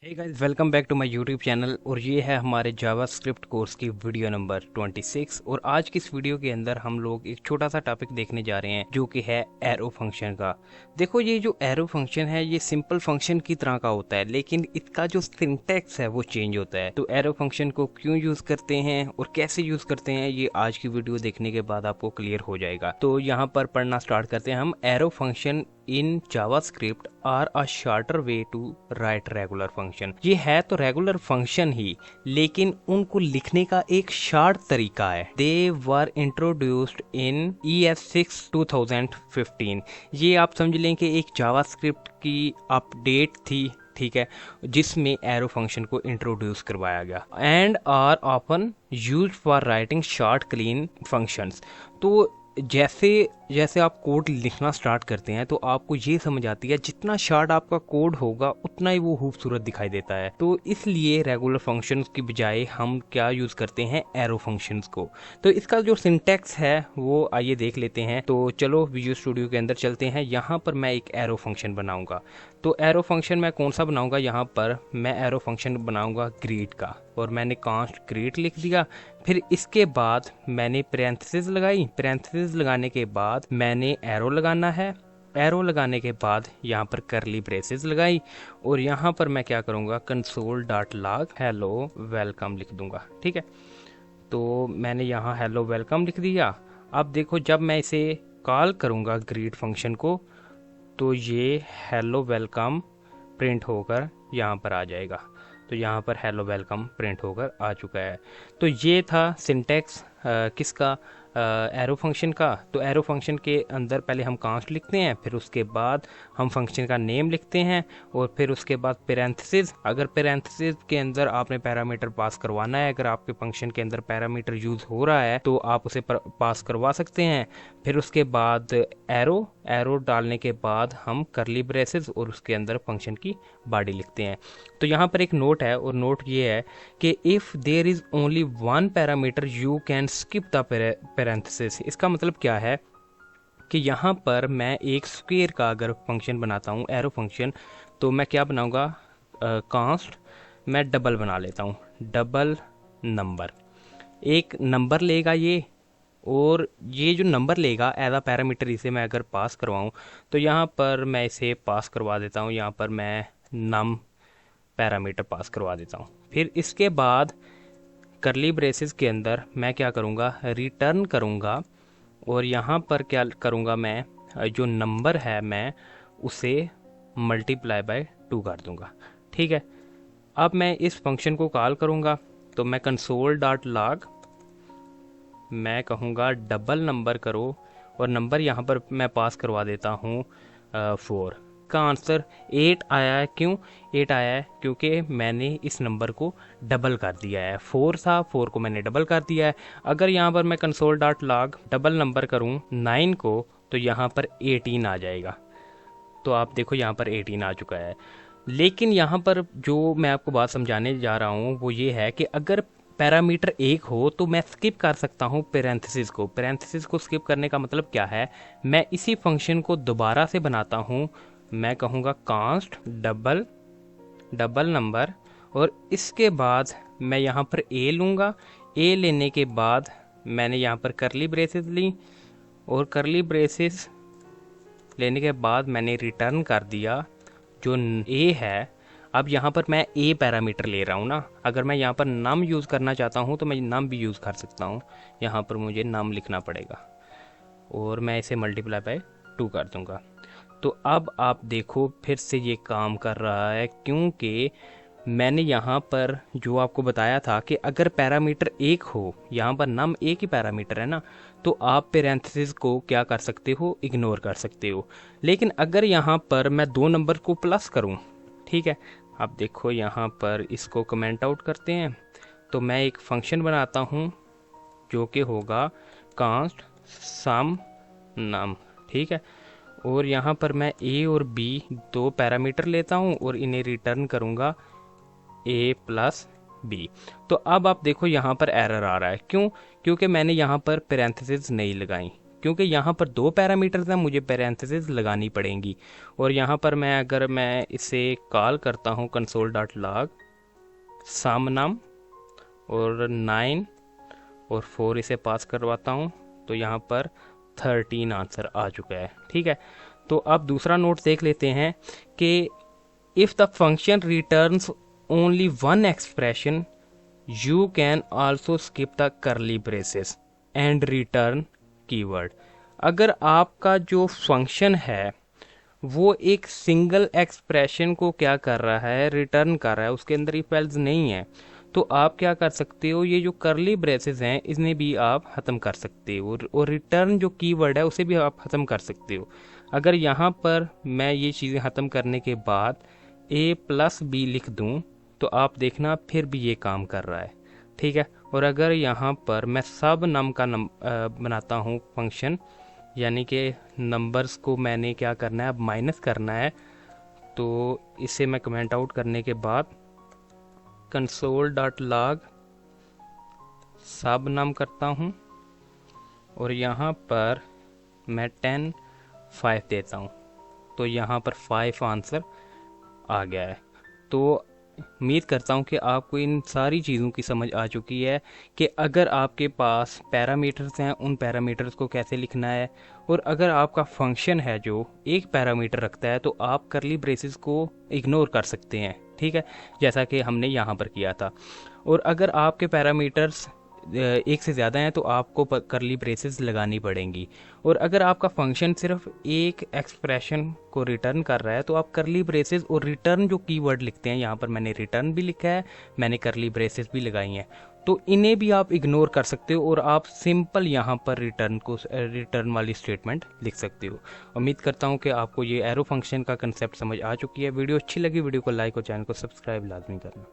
Hey guys, welcome back to my YouTube channel. और ये है हमारे जावास्क्रिप्ट कोर्स की वीडियो नंबर 26। और आज की इस वीडियो के अंदर हम लोग एक छोटा सा टॉपिक देखने जा रहे हैं जो कि है एरो फंक्शन का। देखो, ये जो एरो फंक्शन है ये सिंपल फंक्शन की तरह का होता है, लेकिन इसका जो सिंटैक्स है वो चेंज होता है। तो एरो फंक्शन को क्यों यूज़ करते हैं और कैसे यूज़ करते हैं, ये आज की वीडियो देखने के बाद आपको क्लियर हो जाएगा। तो यहाँ पर पढ़ना स्टार्ट करते हैं हम। Arrow function in JavaScript are a shorter way to write regular function. ये है तो रेगुलर फंक्शन ही, लेकिन उनको लिखने का एक शॉर्ट तरीका है। दे वर इंट्रोड्यूस्ड इन ES6 2015। ये आप समझ लें कि एक जावास्क्रिप्ट की अपडेट थी, ठीक है, जिसमें एरो फंक्शन को इंट्रोड्यूस करवाया गया। And are often used for writing short clean functions. तो जैसे जैसे आप कोड लिखना स्टार्ट करते हैं तो आपको ये समझ आती है जितना शार्ट आपका कोड होगा उतना ही वो खूबसूरत दिखाई देता है। तो इसलिए रेगुलर फंक्शंस की बजाय हम क्या यूज़ करते हैं, एरो फंक्शंस को। तो इसका जो सिंटैक्स है वो आइए देख लेते हैं। तो चलो विजुअल स्टूडियो के अंदर चलते हैं। यहाँ पर मैं एक एरो फंक्शन बनाऊंगा। तो एरो फंक्शन मैं कौन सा बनाऊंगा, यहाँ पर मैं एरो फंक्शन बनाऊंगा ग्रीट का। और मैंने कांस्ट ग्रीट लिख दिया। फिर इसके बाद मैंने पैरेंथेसिस लगाई। पैरेंथेसिस लगाने के बाद मैंने एरो लगाना है। एरो लगाने के बाद यहाँ पर करली ब्रेसेस लगाई। और यहाँ पर मैं क्या करूँगा, console dot log hello welcome लिख दूंगा। ठीक है, तो मैंने यहाँ हेलो वेलकम लिख दिया। अब देखो, जब मैं इसे कॉल करूँगा ग्रीट फंक्शन को, तो ये हेलो वेलकम प्रिंट होकर यहाँ पर आ जाएगा। तो यहाँ पर हेलो वेलकम प्रिंट होकर आ चुका है। तो ये था सिंटैक्स किसका, एरो फंक्शन का। तो एरो फंक्शन के अंदर पहले हम कांस्ट लिखते हैं, फिर उसके बाद हम फंक्शन का नेम लिखते हैं, और फिर उसके बाद पैरेंथेसिस। अगर पैरेंथेसिस के अंदर आपने पैरामीटर पास करवाना है, अगर आपके फंक्शन के अंदर पैरामीटर यूज़ हो रहा है तो आप उसे पास करवा सकते हैं। फिर उसके बाद एरो एरो डालने के बाद हम करली ब्रेसेस और उसके अंदर फंक्शन की बॉडी लिखते हैं। तो यहाँ पर एक नोट है, और नोट ये है कि if there is only one parameter you can skip the parenthesis. इसका मतलब क्या है कि यहाँ पर मैं एक स्क्वायर का अगर फंक्शन बनाता हूँ, एरो फंक्शन, तो मैं क्या बनाऊँगा, कांस्ट मैं डबल बना लेता हूँ, डबल नंबर। एक नंबर लेगा ये, और ये जो नंबर लेगा एज अ पैरामीटर, इसे मैं अगर पास करवाऊँ तो यहाँ पर मैं इसे पास करवा देता हूँ। यहाँ पर मैं नम पैरामीटर पास करवा देता हूँ। फिर इसके बाद करली ब्रेसेस के अंदर मैं क्या करूँगा, रिटर्न करूँगा। और यहाँ पर क्या करूँगा, मैं जो नंबर है मैं उसे मल्टीप्लाई बाय 2 कर दूँगा। ठीक है, अब मैं इस फंक्शन को कॉल करूँगा। तो मैं कंसोल डॉट लॉग मैं कहूँगा डबल नंबर करो, और नंबर यहाँ पर मैं पास करवा देता हूँ 4। का आंसर 8 आया है। क्यों 8 आया है? क्योंकि मैंने इस नंबर को डबल कर दिया है। 4 था, 4 को मैंने डबल कर दिया है। अगर यहाँ पर मैं console dot log double number करूँ 9 को, तो यहाँ पर 18 आ जाएगा। तो आप देखो यहाँ पर 18 आ चुका है। लेकिन यहाँ पर जो मैं आपको बात समझाने जा रहा हूँ वो ये है कि अगर पैरामीटर 1 हो तो मैं स्किप कर सकता हूँ पैरेंथेसिस को। पैरेंथेसिस को स्किप करने का मतलब क्या है, मैं इसी फंक्शन को दोबारा से बनाता हूँ। मैं कहूँगा कांस्ट डबल डबल नंबर, और इसके बाद मैं यहाँ पर ए लूँगा। ए लेने के बाद मैंने यहाँ पर करली ब्रेसेस ली, और करली ब्रेसेस लेने के बाद मैंने रिटर्न कर दिया जो ए है। अब यहाँ पर मैं ए पैरामीटर ले रहा हूँ ना, अगर मैं यहाँ पर नम यूज़ करना चाहता हूँ तो मैं नम भी यूज़ कर सकता हूँ। यहाँ पर मुझे नम लिखना पड़ेगा, और मैं इसे मल्टीप्लाई बाय 2 कर दूँगा। तो अब आप देखो फिर से ये काम कर रहा है, क्योंकि मैंने यहाँ पर जो आपको बताया था कि अगर पैरामीटर 1 हो, यहाँ पर नम एक ही पैरामीटर है ना, तो आप पैरेंथेसिस को क्या कर सकते हो, इग्नोर कर सकते हो। लेकिन अगर यहाँ पर मैं 2 नंबर को प्लस करूँ, ठीक है, अब देखो यहाँ पर इसको कमेंट आउट करते हैं। तो मैं एक फंक्शन बनाता हूँ जो कि होगा कांस्ट सम नम। ठीक है, और यहाँ पर मैं ए और बी 2 पैरामीटर लेता हूँ और इन्हें रिटर्न करूँगा ए प्लस बी। तो अब आप देखो यहाँ पर एरर आ रहा है। क्यों? क्योंकि मैंने यहाँ पर पैरेंथेसिस नहीं लगाई। क्योंकि यहाँ पर 2 पैरामीटर्स हैं, मुझे पैरेंथेसिस लगानी पड़ेंगी। और यहाँ पर अगर मैं इसे कॉल करता हूँ console.log सम नम और 9 और 4 इसे पास करवाता हूँ, तो यहाँ पर 13 आंसर आ चुका है। ठीक है, तो अब दूसरा नोट देख लेते हैं कि if the function returns only one expression you can also skip the करली ब्रेसेस एंड रिटर्न कीवर्ड। अगर आपका जो फंक्शन है वो एक सिंगल एक्सप्रेशन को क्या कर रहा है, रिटर्न कर रहा है, उसके अंदर इफ एल्स नहीं है, तो आप क्या कर सकते हो, ये जो करली ब्रेसेस हैं इन्हें भी आप ख़त्म कर सकते हो और रिटर्न जो कीवर्ड है उसे भी आप ख़त्म कर सकते हो। अगर यहाँ पर मैं ये चीज़ें ख़त्म करने के बाद a+b लिख दूँ तो आप देखना फिर भी ये काम कर रहा है। ठीक है, और अगर यहाँ पर मैं सब नम का बनाता हूँ फंक्शन, यानी कि नंबर्स को मैंने क्या करना है, अब माइनस करना है, तो इसे मैं कमेंट आउट करने के बाद console.log सब नम करता हूँ और यहाँ पर मैं 10 5 देता हूँ, तो यहाँ पर 5 आंसर आ गया है। तो उम्मीद करता हूँ कि आपको इन सारी चीज़ों की समझ आ चुकी है कि अगर आपके पास पैरामीटर्स हैं उन पैरामीटर्स को कैसे लिखना है, और अगर आपका फंक्शन है जो एक पैरामीटर रखता है तो आप करली ब्रेसेस को इग्नोर कर सकते हैं। ठीक है, जैसा कि हमने यहाँ पर किया था। और अगर आपके पैरामीटर्स एक से ज़्यादा हैं तो आपको करली ब्रेसेस लगानी पड़ेंगी। और अगर आपका फंक्शन सिर्फ एक एक्सप्रेशन को रिटर्न कर रहा है तो आप करली ब्रेसेस और रिटर्न जो कीवर्ड लिखते हैं, यहाँ पर मैंने रिटर्न भी लिखा है, मैंने करली ब्रेसेस भी लगाई हैं, तो इन्हें भी आप इग्नोर कर सकते हो और आप सिंपल यहाँ पर रिटर्न वाली स्टेटमेंट लिख सकते हो। उम्मीद करता हूँ कि आपको ये एरो फंक्शन का कंसेप्ट समझ आ चुकी है। वीडियो अच्छी लगी, वीडियो को लाइक और चैनल को सब्सक्राइब लाजमी करना।